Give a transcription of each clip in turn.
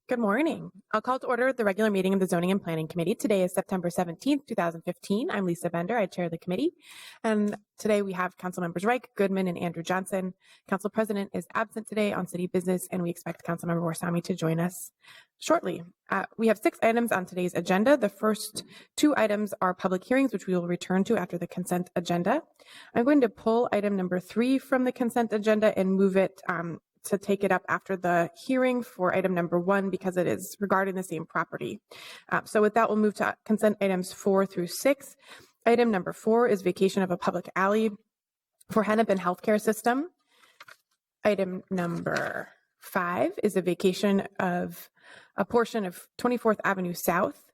Good morning. I'll call to order the regular meeting of the Zoning and Planning Committee. Today is September 17th, 2015. I'm Lisa Bender. I chair the committee. And today we have Council Members Reich, Goodman, and Andrew Johnson. Council President is absent today on city business, and we expect Council Member Warsami to join us shortly. We have 6 items on today's agenda. The first 2 items are public hearings, which we will return to after the consent agenda. I'm going to pull item number 3 from the consent agenda and move it to take it up after the hearing for item number 1 because it is regarding the same property. So with that, we'll move to consent items 4 through 6. Item number 4 is vacation of a public alley for Hennepin Healthcare System. Item number 5 is a vacation of a portion of 24th Avenue South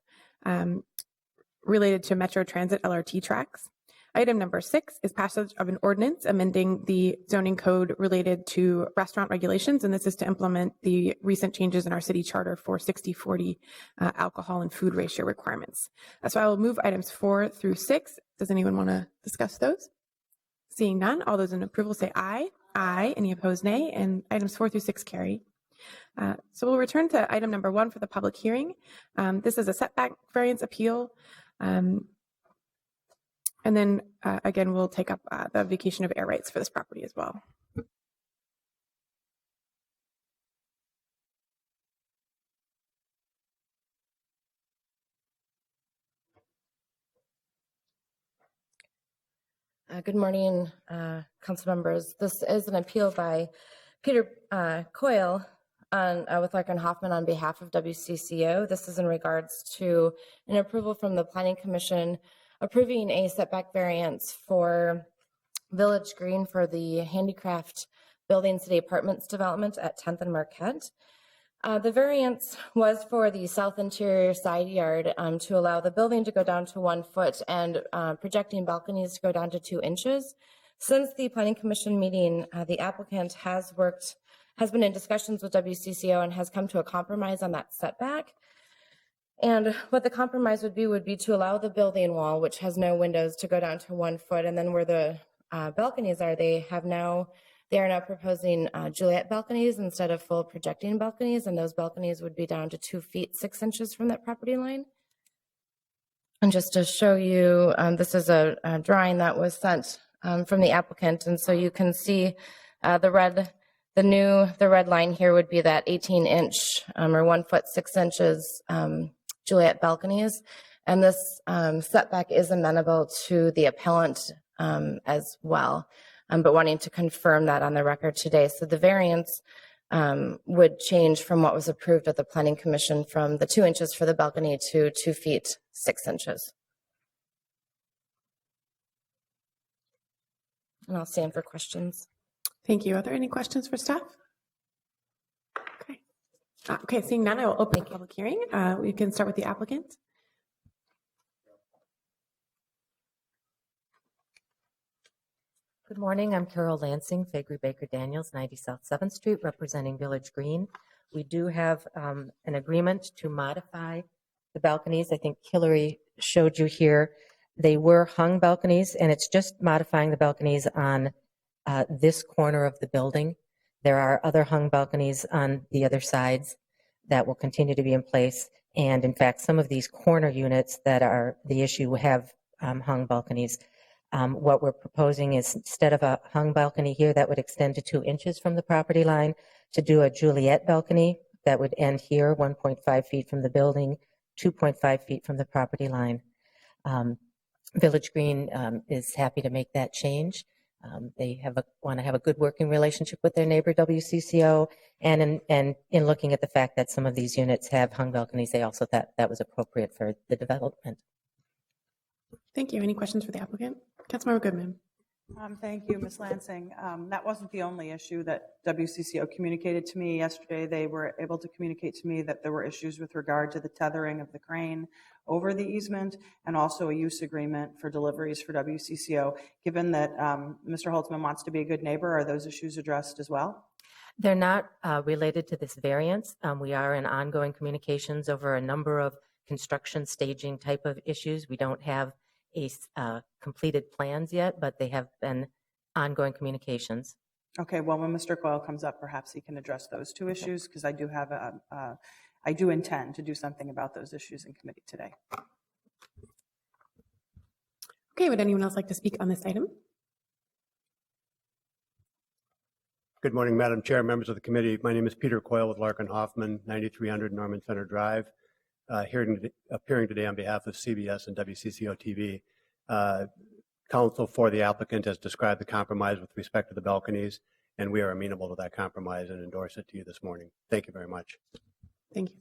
related to Metro Transit LRT tracks. Item number 6 is passage of an ordinance amending the zoning code related to restaurant regulations, and this is to implement the recent changes in our city charter for 60/40 alcohol and food ratio requirements. So I will move items 4 through 6. Does anyone want to discuss those? Seeing none, all those in approval say aye. Aye. Any opposed, nay. And items 4 through 6 carry. So we'll return to item number 1 for the public hearing. This is a setback variance appeal. And then again, we'll take up the vacation of air rights for this property as well. Good morning, council members. This is an appeal by Peter Coyle with Larkin Hoffman on behalf of WCCO. This is in regards to an approval from the Planning Commission approving a setback variance for Village Green for the Handicraft Building City Apartments development at 10th and Marquette. The variance was for the south interior side yard to allow the building to go down to 1 foot and projecting balconies to go down to 2 inches. Since the Planning Commission meeting, the applicant has been in discussions with WCCO and has come to a compromise on that setback. And what the compromise would be to allow the building wall, which has no windows, to go down to 1 foot, and then where the balconies are, they are now proposing Juliet balconies instead of full projecting balconies, and those balconies would be down to 2 feet 6 inches from that property line. And just to show you, this is a drawing that was sent from the applicant, and so you can see the red line here would be that 18-inch or 1 foot 6 inches Juliet balconies, and this setback is amenable to the appellant as well, but wanting to confirm that on the record today. So the variance would change from what was approved at the Planning Commission from the 2 inches for the balcony to 2 feet 6 inches. And I'll stand for questions. Thank you. Are there any questions for staff? Okay, seeing none, I will open the public hearing. We can start with the applicant. Good morning. I'm Carol Lansing, Faegre Baker Daniels, 90 South 7th Street, representing Village Green. We do have an agreement to modify the balconies. I think Hillary showed you here. They were hung balconies, and it's just modifying the balconies on this corner of the building. There are other hung balconies on the other sides that will continue to be in place. And in fact, some of these corner units that are the issue have hung balconies. What we're proposing is, instead of a hung balcony here that would extend to 2 inches from the property line, to do a Juliet balcony that would end here, 1.5 feet from the building, 2.5 feet from the property line. Village Green is happy to make that change. They want to have a good working relationship with their neighbor WCCO, and in looking at the fact that some of these units have hung balconies, they also thought that was appropriate for the development. Thank you. Any questions for the applicant? Councilmember Goodman. Thank you, Ms. Lansing. That wasn't the only issue that WCCO communicated to me yesterday. They were able to communicate to me that there were issues with regard to the tethering of the crane over the easement, and also a use agreement for deliveries for WCCO. Given that Mr. Holtzman wants to be a good neighbor, are those issues addressed as well? They're not related to this variance. We are in ongoing communications over a number of construction staging type of issues. We don't have completed plans yet, but they have been ongoing communications. Okay, well, when Mr. Coyle comes up, perhaps he can address those two issues, because I do have I do intend to do something about those issues in committee today. Okay, would anyone else like to speak on this item? Good morning, Madam Chair, members of the committee. My name is Peter Coyle with Larkin Hoffman, 9300 Norman Center Drive, appearing today on behalf of CBS and WCCO TV. Counsel for the applicant has described the compromise with respect to the balconies, and we are amenable to that compromise and endorse it to you this morning. Thank you very much. Thank you.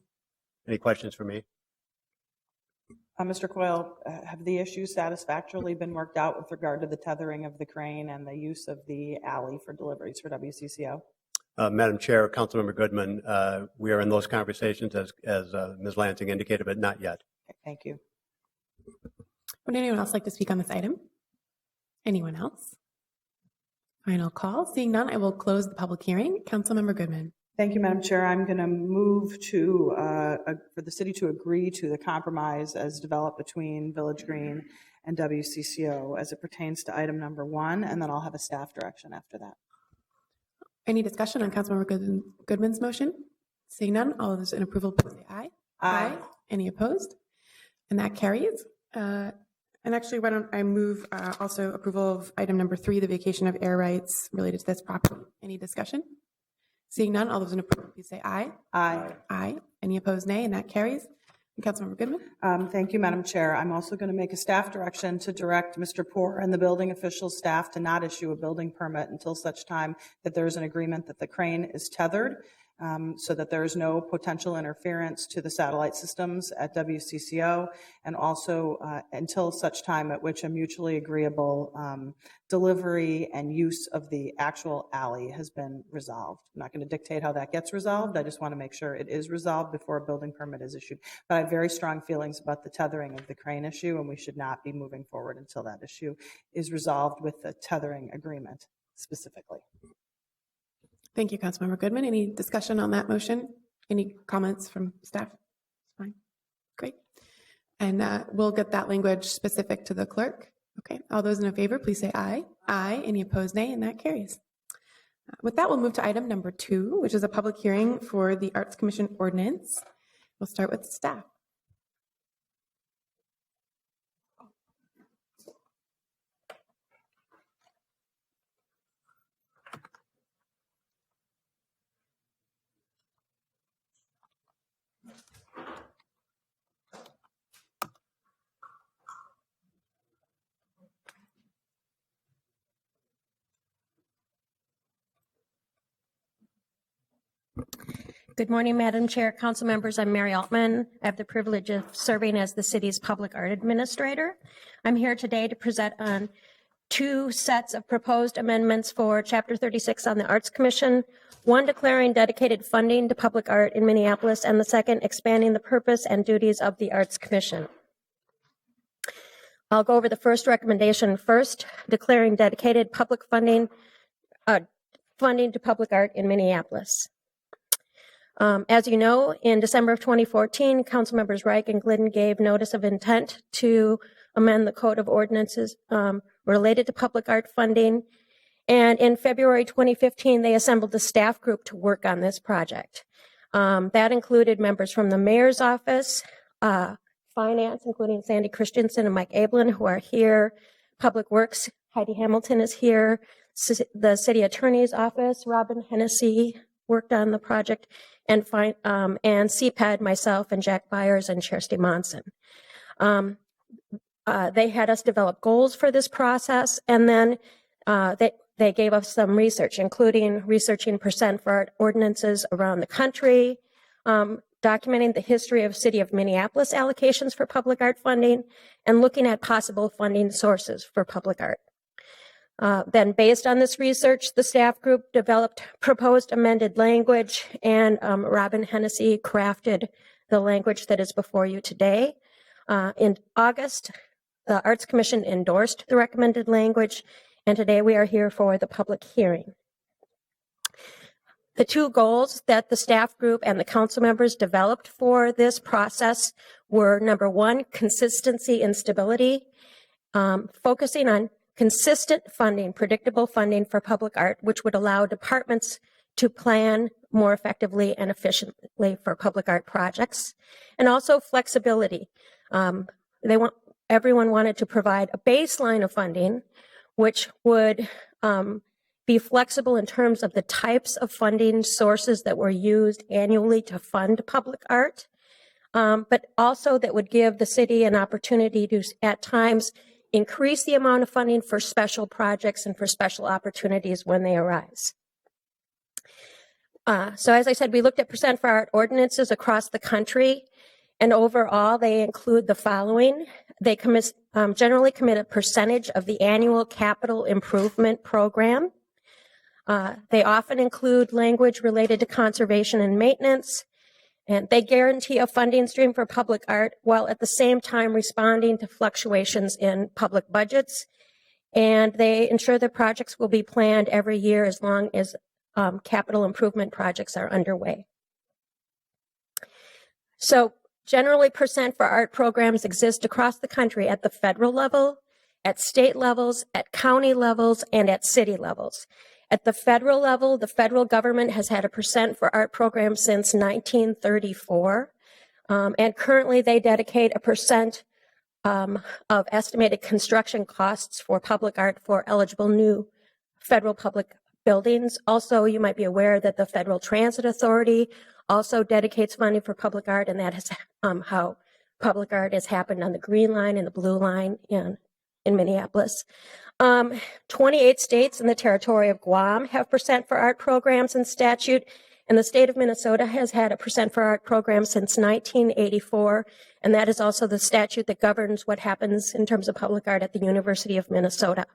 Any questions for me? Mr. Coyle, have the issues satisfactorily been worked out with regard to the tethering of the crane and the use of the alley for deliveries for WCCO? Madam Chair, Councilmember Goodman, we are in those conversations as Ms. Lansing indicated, but not yet. Okay, thank you. Would anyone else like to speak on this item? Anyone else? Final call. Seeing none, I will close the public hearing. Councilmember Goodman. Thank you, Madam Chair. I'm going to move to, for the city to agree to the compromise as developed between Village Green and WCCO as it pertains to item number 1, and then I'll have a staff direction after that. Any discussion on Councilmember Goodman's motion? Seeing none, all those in approval, please say aye. Aye. Any opposed? And that carries. And actually, why don't I move also approval of item number 3, the vacation of air rights related to this property. Any discussion? Seeing none, all those in approval, please say aye. Aye. Aye. Any opposed, nay, and that carries. And Councilmember Goodman. Thank you, Madam Chair. I'm also going to make a staff direction to direct Mr. Poor and the building official staff to not issue a building permit until such time that there is an agreement that the crane is tethered, so that there is no potential interference to the satellite systems at WCCO, and also until such time at which a mutually agreeable delivery and use of the actual alley has been resolved. I'm not going to dictate how that gets resolved. I just want to make sure it is resolved before a building permit is issued. But I have very strong feelings about the tethering of the crane issue, and we should not be moving forward until that issue is resolved with the tethering agreement specifically. Thank you, Councilmember Goodman. Any discussion on that motion? Any comments from staff? Fine. Great. And we'll get that language specific to the clerk. Okay. All those in favor, please say aye. Aye. Any opposed, nay, and that carries. With that, we'll move to item number 2, which is a public hearing for the Arts Commission ordinance. We'll start with staff. Good morning, Madam Chair, council members. I'm Mary Altman. I have the privilege of serving as the city's public art administrator. I'm here today to present on 2 sets of proposed amendments for Chapter 36 on the Arts Commission, one declaring dedicated funding to public art in Minneapolis, and the second expanding the purpose and duties of the Arts Commission. I'll go over the first recommendation first, declaring dedicated public funding to public art in Minneapolis. As you know, in December of 2014, Council Members Reich and Glidden gave notice of intent to amend the Code of Ordinances related to public art funding. And in February 2015, they assembled a staff group to work on this project. That included members from the mayor's office, finance, including Sandy Christensen and Mike Ablin, who are here, Public Works, Heidi Hamilton is here, the city attorney's office, Robin Hennessy worked on the project, and CPED, myself, and Jack Byers and Kirsty Monson. They had us develop goals for this process, and then they gave us some research, including researching percent for art ordinances around the country, documenting the history of City of Minneapolis allocations for public art funding, and looking at possible funding sources for public art. Then based on this research, the staff group developed proposed amended language, and Robin Hennessy crafted the language that is before you today. In August, the Arts Commission endorsed the recommended language, and today we are here for the public hearing. The 2 goals that the staff group and the council members developed for this process were, number 1, consistency and stability, focusing on consistent funding, predictable funding for public art, which would allow departments to plan more effectively and efficiently for public art projects, and also flexibility. Everyone wanted to provide a baseline of funding, which would be flexible in terms of the types of funding sources that were used annually to fund public art, but also that would give the city an opportunity to, at times, increase the amount of funding for special projects and for special opportunities when they arise. So as I said, we looked at percent for art ordinances across the country, and overall they include the following. They generally commit a percentage of the annual capital improvement program. They often include language related to conservation and maintenance, and they guarantee a funding stream for public art while at the same time responding to fluctuations in public budgets. And they ensure that projects will be planned every year as long as capital improvement projects are underway. So generally, percent for art programs exist across the country at the federal level, at state levels, at county levels, and at city levels. At the federal level, the federal government has had a percent for art program since 1934, and currently they dedicate a percent of estimated construction costs for public art for eligible new federal public buildings. Also, you might be aware that the Federal Transit Authority also dedicates funding for public art, and that is how public art has happened on the Green Line and the Blue Line in Minneapolis. 28 states and the territory of Guam have percent for art programs in statute, and the state of Minnesota has had a percent for art program since 1984, and that is also the statute that governs what happens in terms of public art at the University of Minnesota.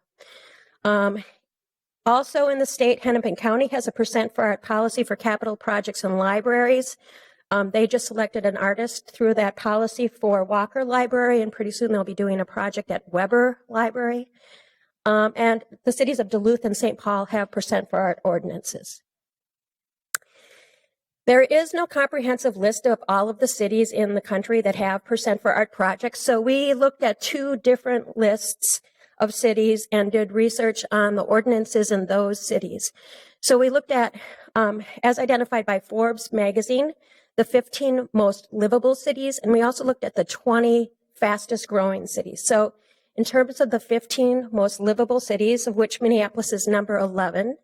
Also in the state, Hennepin County has a percent for art policy for capital projects and libraries. They just selected an artist through that policy for Walker Library, and pretty soon they'll be doing a project at Weber Library. And the cities of Duluth and St. Paul have percent for art ordinances. There is no comprehensive list of all of the cities in the country that have percent for art projects, so we looked at two different lists of cities and did research on the ordinances in those cities. So we looked at, as identified by Forbes magazine, the 15 most livable cities, and we also looked at the 20 fastest growing cities. So in terms of the 15 most livable cities, of which Minneapolis is number 11,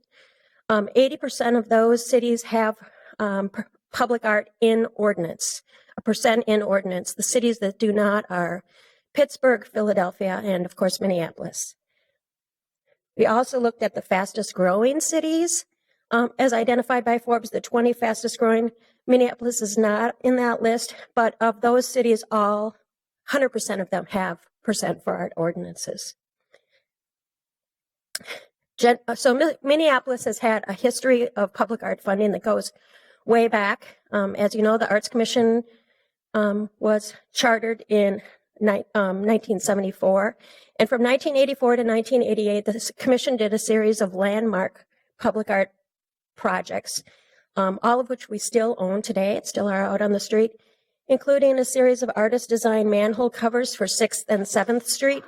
80% of those cities have public art in ordinance, a percent in ordinance. The cities that do not are Pittsburgh, Philadelphia, and of course, Minneapolis. We also looked at the fastest growing cities. As identified by Forbes, the 20 fastest growing, Minneapolis is not in that list, but of those cities, 100% of them have percent for art ordinances. So Minneapolis has had a history of public art funding that goes way back. As you know, the Arts Commission was chartered in 1974. And from 1984 to 1988, the commission did a series of landmark public art projects, all of which we still own today. It's still are out on the street, including a series of artist-designed manhole covers for 6th and 7th Street,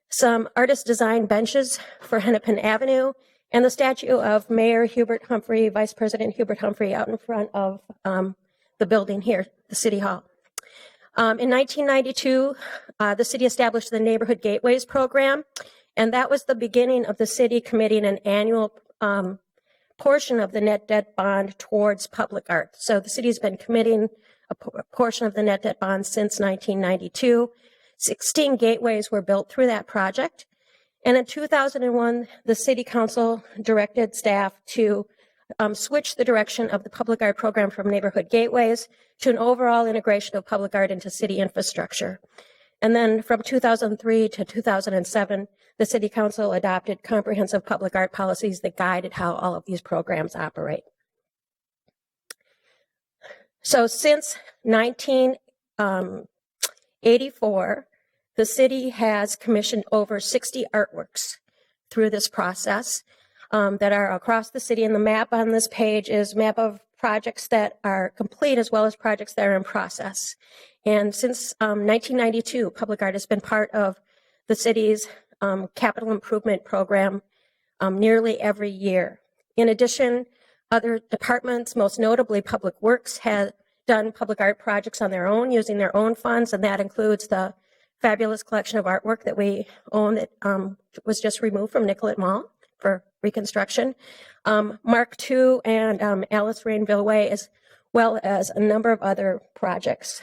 some artist-designed benches for Hennepin Avenue, and the statue of Mayor Hubert Humphrey, Vice President Hubert Humphrey, out in front of the building here, the City Hall. In 1992, the city established the Neighborhood Gateways program, and that was the beginning of the city committing an annual portion of the net debt bond towards public art. So the city has been committing a portion of the net debt bond since 1992. 16 gateways were built through that project. And in 2001, the city council directed staff to switch the direction of the public art program from neighborhood gateways to an overall integration of public art into city infrastructure. And then from 2003 to 2007, the city council adopted comprehensive public art policies that guided how all of these programs operate. So since 1984, the city has commissioned over 60 artworks through this process that are across the city. And the map on this page is a map of projects that are complete as well as projects that are in process. And since 1992, public art has been part of the city's capital improvement program nearly every year. In addition, Other departments, most notably Public Works, have done public art projects on their own using their own funds, and that includes the fabulous collection of artwork that we own that was just removed from Nicollet Mall for reconstruction. Mark II and Alice Rainville Way, as well as a number of other projects.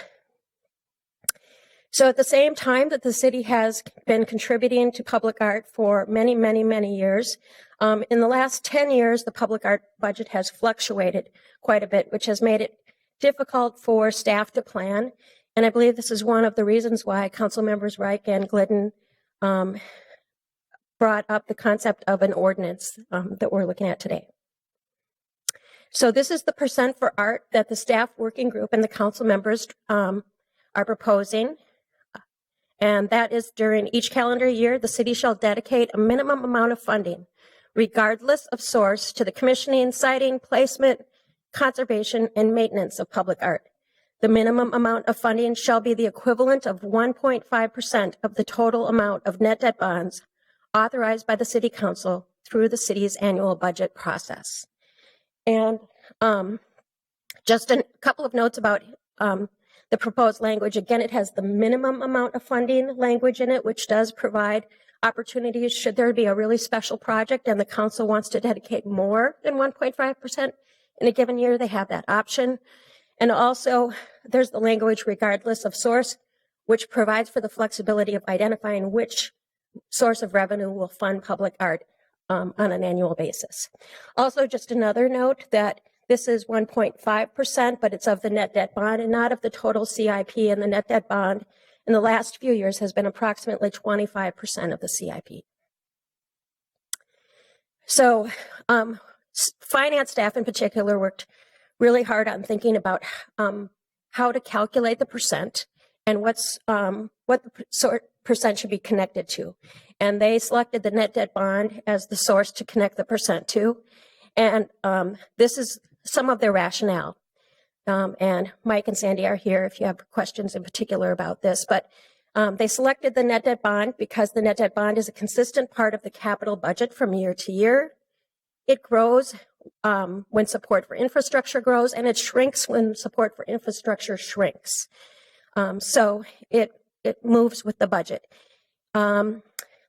So at the same time that the city has been contributing to public art for many, many, many years, in the last 10 years, the public art budget has fluctuated quite a bit, which has made it difficult for staff to plan. And I believe this is one of the reasons why Council Members Reich and Glidden brought up the concept of an ordinance that we're looking at today. So this is the percent for art that the staff working group and the council members are proposing. And that is during each calendar year, the city shall dedicate a minimum amount of funding, regardless of source, to the commissioning, siting, placement, conservation, and maintenance of public art. The minimum amount of funding shall be the equivalent of 1.5% of the total amount of net debt bonds authorized by the city council through the city's annual budget process. And just a couple of notes about the proposed language. Again, it has the minimum amount of funding language in it, which does provide opportunities should there be a really special project and the council wants to dedicate more than 1.5% in a given year, they have that option. And also, there's the language regardless of source, which provides for the flexibility of identifying which source of revenue will fund public art on an annual basis. Also, just another note that this is 1.5%, but it's of the net debt bond and not of the total CIP, and the net debt bond in the last few years has been approximately 25% of the CIP. So finance staff in particular worked really hard on thinking about how to calculate the percent and what the percent should be connected to. And they selected the net debt bond as the source to connect the percent to. And this is some of their rationale. And Mike and Sandy are here if you have questions in particular about this. But they selected the net debt bond because the net debt bond is a consistent part of the capital budget from year to year. It grows when support for infrastructure grows, and it shrinks when support for infrastructure shrinks. So it moves with the budget.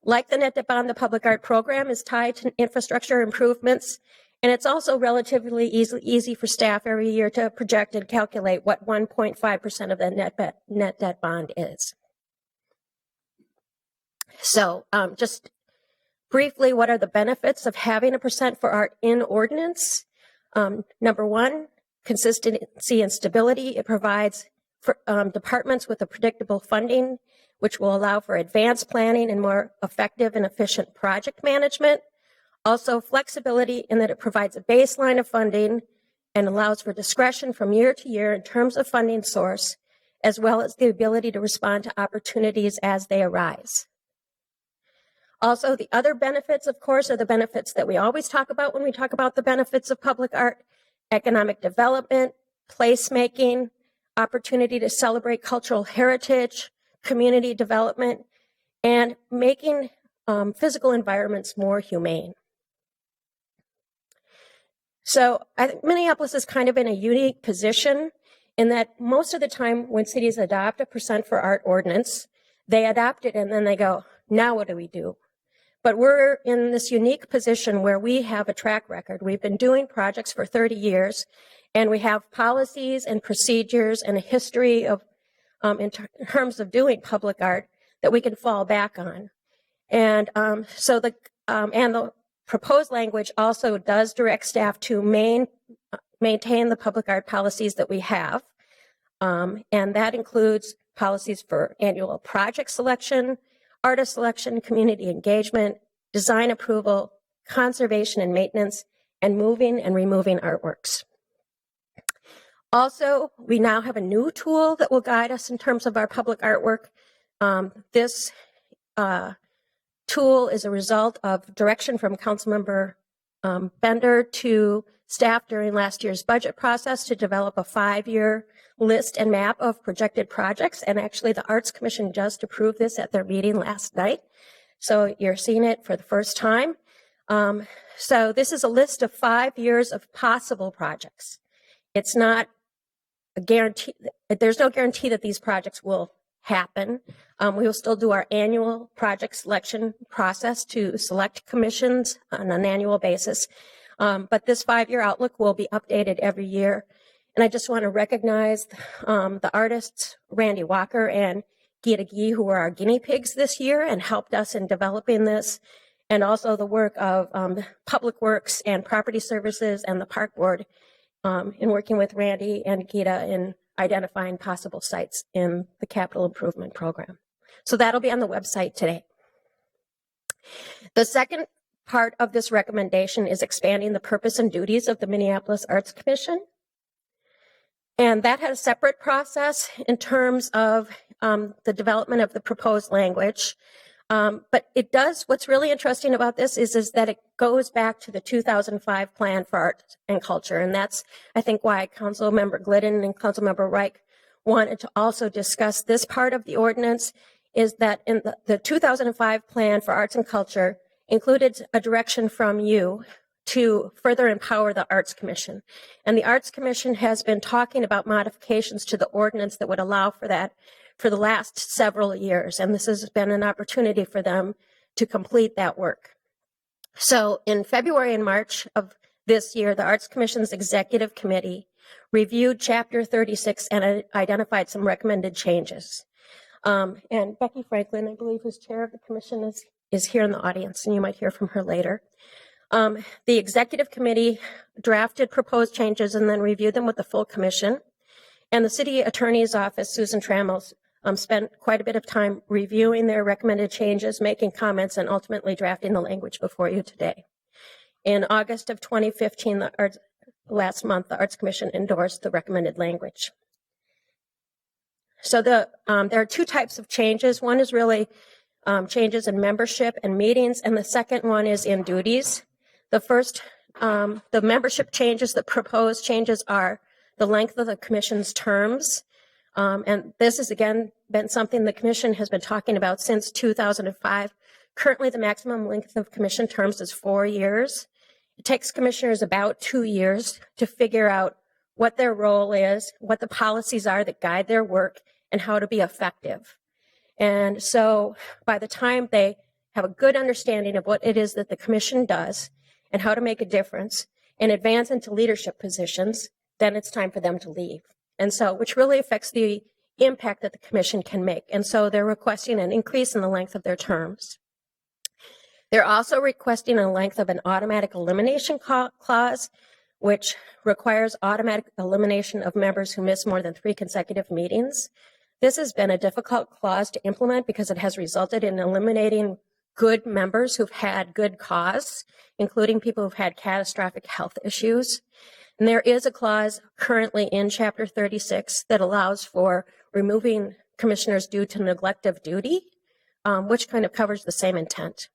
Like the net debt bond, the public art program is tied to infrastructure improvements, and it's also relatively easy for staff every year to project and calculate what 1.5% of the net debt bond is. So just briefly, what are the benefits of having a percent for art in ordinance? Number one, consistency and stability. It provides for, departments with a predictable funding, which will allow for advanced planning and more effective and efficient project management. Also, flexibility in that it provides a baseline of funding and allows for discretion from year to year in terms of funding source, as well as the ability to respond to opportunities as they arise. Also, the other benefits, of course, are the benefits that we always talk about when we talk about the benefits of public art: economic development, placemaking, opportunity to celebrate cultural heritage, community development, and making physical environments more humane. So I think Minneapolis is kind of in a unique position in that most of the time when cities adopt a percent for art ordinance, they adopt it and then they go, now what do we do? But we're in this unique position where we have a track record. We've been doing projects for 30 years, and we have policies and procedures and a history of, in terms of doing public art that we can fall back on. And so the proposed language also does direct staff to maintain the public art policies that we have. And that includes policies for annual project selection, artist selection, community engagement, design approval, conservation and maintenance, and moving and removing artworks. Also, we now have a new tool that will guide us in terms of our public artwork. This tool is a result of direction from Councilmember Bender to staff during last year's budget process to develop a 5-year list and map of projected projects. And actually, the Arts Commission just approved this at their meeting last night. So you're seeing it for the first time. So this is a list of 5 years of possible projects. It's not a guarantee. There's no guarantee that these projects will happen. We will still do our annual project selection process to select commissions on an annual basis. But this 5-year outlook will be updated every year. And I just want to recognize the artists, Randy Walker and Gita Gee, who were our guinea pigs this year and helped us in developing this, and also the work of Public Works and Property Services and the Park Board in working with Randy and Gita in identifying possible sites in the capital improvement program. So that'll be on the website today. The second part of this recommendation is expanding the purpose and duties of the Minneapolis Arts Commission. And that had a separate process in terms of the development of the proposed language. But it does, what's really interesting about this is that it goes back to the 2005 Plan for Art and Culture. And that's, I think, why Councilmember Glidden and Councilmember Reich wanted to also discuss this part of the ordinance, is that in the 2005 Plan for Arts and Culture included a direction from you to further empower the Arts Commission. And the Arts Commission has been talking about modifications to the ordinance that would allow for that for the last several years. And this has been an opportunity for them to complete that work. So in February and March of this year, the Arts Commission's Executive Committee reviewed Chapter 36 and identified some recommended changes. And Becky Franklin, I believe, who's chair of the commission, is here in the audience, and you might hear from her later. The Executive Committee drafted proposed changes and then reviewed them with the full commission. And the City Attorney's Office, Susan Trammell, spent quite a bit of time reviewing their recommended changes, making comments, and ultimately drafting the language before you today. In August of 2015, last month, the Arts Commission endorsed the recommended language. So there are 2 types of changes. One is really changes in membership and meetings, and the second one is in duties. The first, the membership changes, the proposed changes are the length of the commission's terms. And this has, again, been something the commission has been talking about since 2005. Currently, the maximum length of commission terms is 4 years. It takes commissioners about 2 years to figure out what their role is, what the policies are that guide their work, and how to be effective. And so by the time they have a good understanding of what it is that the commission does and how to make a difference and advance into leadership positions, then it's time for them to leave. And so, which really affects the impact that the commission can make. And so they're requesting an increase in the length of their terms. They're also requesting a length of an automatic elimination clause, which requires automatic elimination of members who miss more than 3 consecutive meetings. This has been a difficult clause to implement because it has resulted in eliminating good members who've had good cause, including people who've had catastrophic health issues. And there is a clause currently in Chapter 36 that allows for removing commissioners due to neglect of duty, which kind of covers the same intent.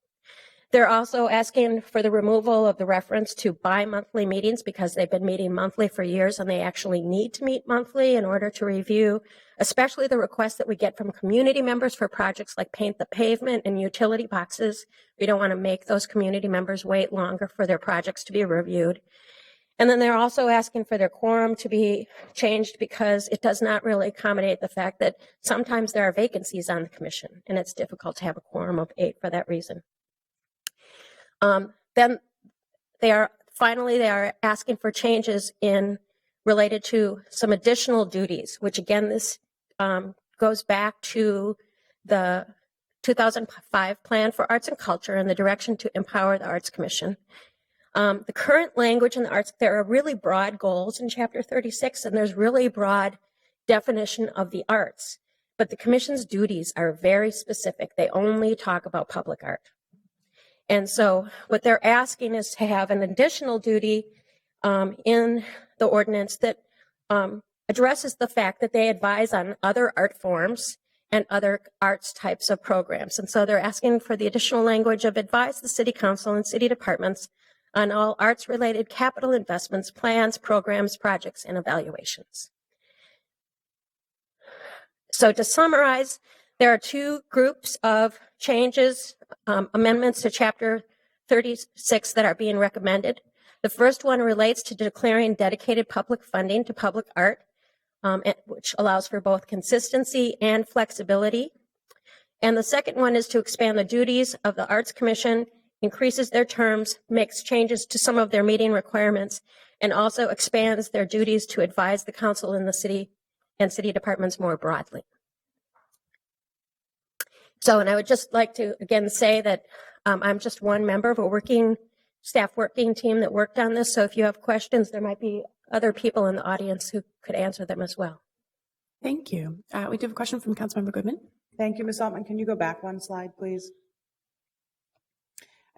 They're also asking for the removal of the reference to bi-monthly meetings because they've been meeting monthly for years and they actually need to meet monthly in order to review, especially the requests that we get from community members for projects like paint the pavement and utility boxes. We don't want to make those community members wait longer for their projects to be reviewed. And then they're also asking for their quorum to be changed because it does not really accommodate the fact that sometimes there are vacancies on the commission and it's difficult to have a quorum of 8 for that reason. Then they are asking for changes related to some additional duties, which again, this goes back to the 2005 Plan for Arts and Culture and the direction to empower the Arts Commission. The current language in the arts, there are really broad goals in Chapter 36, and there's really broad definition of the arts. But the Commission's duties are very specific. They only talk about public art. And so what they're asking is to have an additional duty in the ordinance that addresses the fact that they advise on other art forms and other arts types of programs. And so they're asking for the additional language of advise the City Council and city departments on all arts-related capital investments, plans, programs, projects, and evaluations. So to summarize, there are 2 groups of changes, amendments to Chapter 36 that are being recommended. The first one relates to declaring dedicated public funding to public art, which allows for both consistency and flexibility. And the second one is to expand the duties of the Arts Commission, increases their terms, makes changes to some of their meeting requirements, and also expands their duties to advise the council and the city and city departments more broadly. So, and I would just like to again say that I'm just one member of a staff working team that worked on this. So if you have questions, there might be other people in the audience who could answer them as well. Thank you. We do have a question from Councilmember Goodman. Thank you, Ms. Altman. Can you go back one slide, please?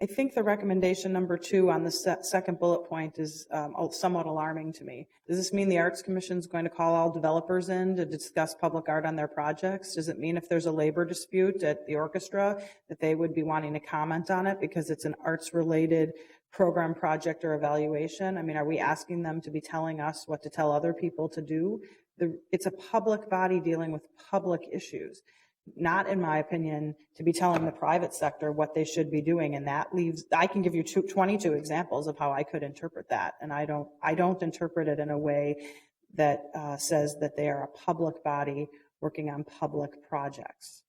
I think the recommendation number 2 on the second bullet point is somewhat alarming to me. Does this mean the Arts Commission is going to call all developers in to discuss public art on their projects? Does it mean if there's a labor dispute at the orchestra that they would be wanting to comment on it because it's an arts-related program, project, or evaluation? I mean, are we asking them to be telling us what to tell other people to do? It's a public body dealing with public issues. Not, in my opinion, to be telling the private sector what they should be doing. And that leaves, I can give you 22 examples of how I could interpret that. And I don't interpret it in a way that says that they are a public body working on public projects.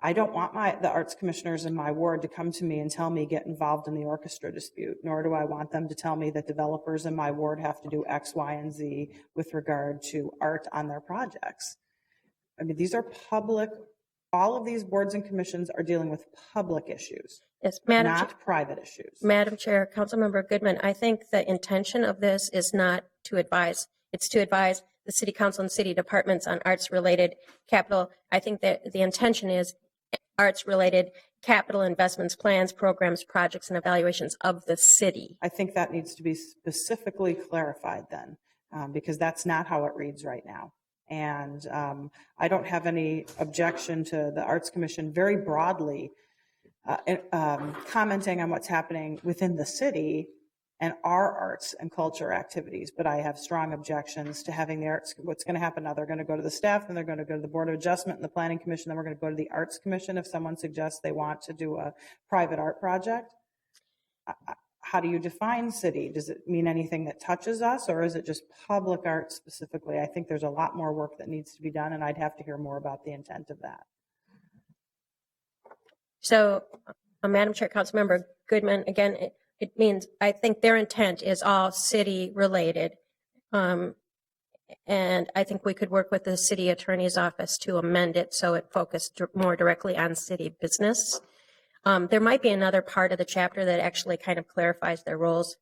I don't want the arts commissioners in my ward to come to me and tell me get involved in the orchestra dispute, nor do I want them to tell me that developers in my ward have to do X, Y, and Z with regard to art on their projects. I mean, these are public, all of these boards and commissions are dealing with public issues, Yes, Madam not private issues. Madam Chair, Councilmember Goodman, I think the intention of this is not to advise, it's to advise the City Council and city departments on arts-related capital. I think that the intention is arts-related capital investments, plans, programs, projects, and evaluations of the city. I think that needs to be specifically clarified then, because that's not how it reads right now. And I don't have any objection to the Arts Commission very broadly commenting on what's happening within the city and our arts and culture activities. But I have strong objections to having the arts. What's going to happen now? They're going to go to the staff, then they're going to go to the Board of Adjustment and the Planning Commission, then we're going to go to the Arts Commission if someone suggests they want to do a private art project. How do you define city? Does it mean anything that touches us, or is it just public art specifically? I think there's a lot more work that needs to be done, and I'd have to hear more about the intent of that. So, Madam Chair, Councilmember Goodman, again, it means, I think their intent is all city related. And I think we could work with the city attorney's office to amend it so it focused more directly on city business. There might be another part of the chapter that actually kind of clarifies their roles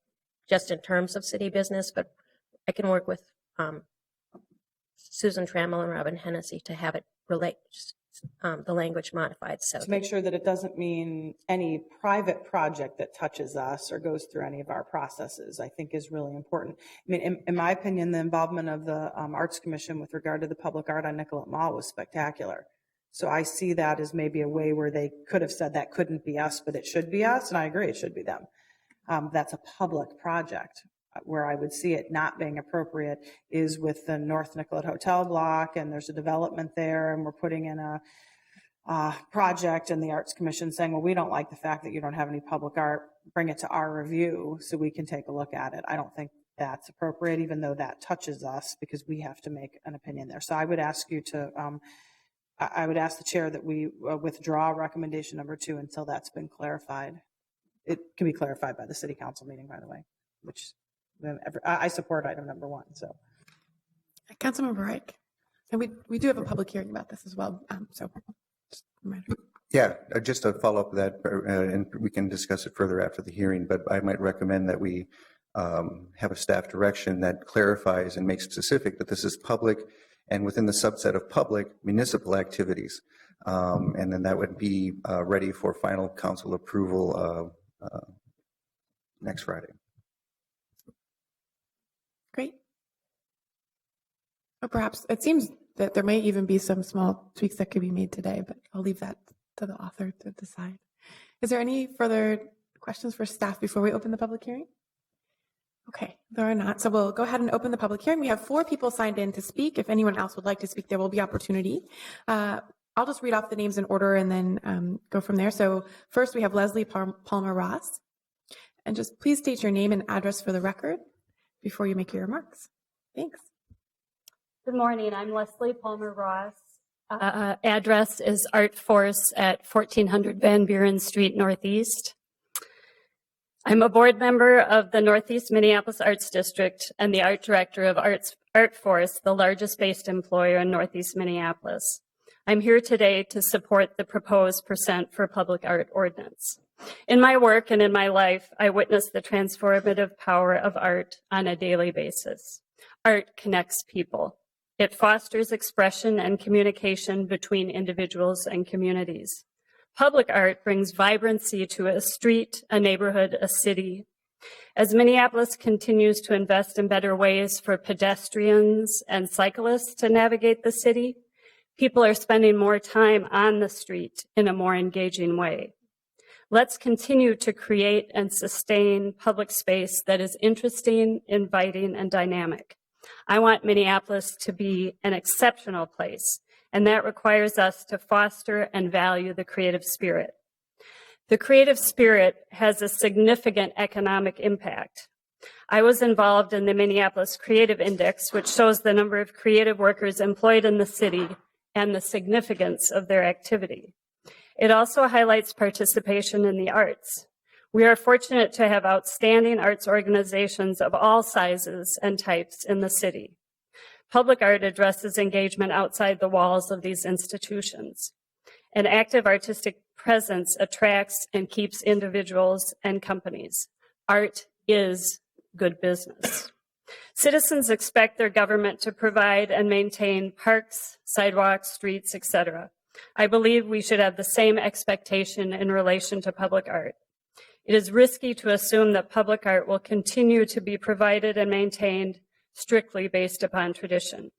just in terms of city business, but I can work with Susan Trammell and Robin Hennessy to have it relate the language modified. So to make sure that it doesn't mean any private project that touches us or goes through any of our processes, I think is really important. I mean, in my opinion, the involvement of the Arts Commission with regard to the public art on Nicollet Mall was spectacular. So I see that as maybe a way where they could have said that couldn't be us, but it should be us. And I agree, it should be them. That's a public project. Where I would see it not being appropriate is with the North Nicollet Hotel block, and there's a development there, and we're putting in a project, and the Arts Commission saying, well, we don't like the fact that you don't have any public art, bring it to our review so we can take a look at it. I don't think that's appropriate, even though that touches us, because we have to make an opinion there. So I would ask you to, I would ask the chair that we withdraw recommendation number 2 until that's been clarified. It can be clarified by the city council meeting, by the way, which I support item number 1. So, Councilmember Reich, and we do have a public hearing about this as well. So, just a reminder. Yeah, just to follow up with that, and we can discuss it further after the hearing, but I might recommend that we have a staff direction that clarifies and makes specific that this is public and within the subset of public municipal activities. And then that would be ready for final council approval next Friday. Great. Or perhaps it seems that there may even be some small tweaks that could be made today, but I'll leave that to the author to decide. Is there any further questions for staff before we open the public hearing? Okay, there are not. So we'll go ahead and open the public hearing. We have 4 people signed in to speak. If anyone else would like to speak, there will be opportunity. I'll just read off the names in order and then go from there. So first we have Leslie Palmer Ross. And just please state your name and address for the record before you make your remarks. Thanks. Good morning. I'm Leslie Palmer Ross. Address is Art Force at 1400 Van Buren Street Northeast. I'm a board member of the Northeast Minneapolis Arts District and the art director of Art Force, the largest based employer in Northeast Minneapolis. I'm here today to support the proposed % for public art ordinance. In my work and in my life, I witness the transformative power of art on a daily basis. Art connects people. It fosters expression and communication between individuals and communities. Public art brings vibrancy to a street, a neighborhood, a city. As Minneapolis continues to invest in better ways for pedestrians and cyclists to navigate the city, people are spending more time on the street in a more engaging way. Let's continue to create and sustain public space that is interesting, inviting, and dynamic. I want Minneapolis to be an exceptional place, and that requires us to foster and value the creative spirit. The creative spirit has a significant economic impact. I was involved in the Minneapolis Creative Index, which shows the number of creative workers employed in the city and the significance of their activity. It also highlights participation in the arts. We are fortunate to have outstanding arts organizations of all sizes and types in the city. Public art addresses engagement outside the walls of these institutions. An active artistic presence attracts and keeps individuals and companies. Art is good business. Citizens expect their government to provide and maintain parks, sidewalks, streets, etc. I believe we should have the same expectation in relation to public art. It is risky to assume that public art will continue to be provided and maintained strictly based upon tradition.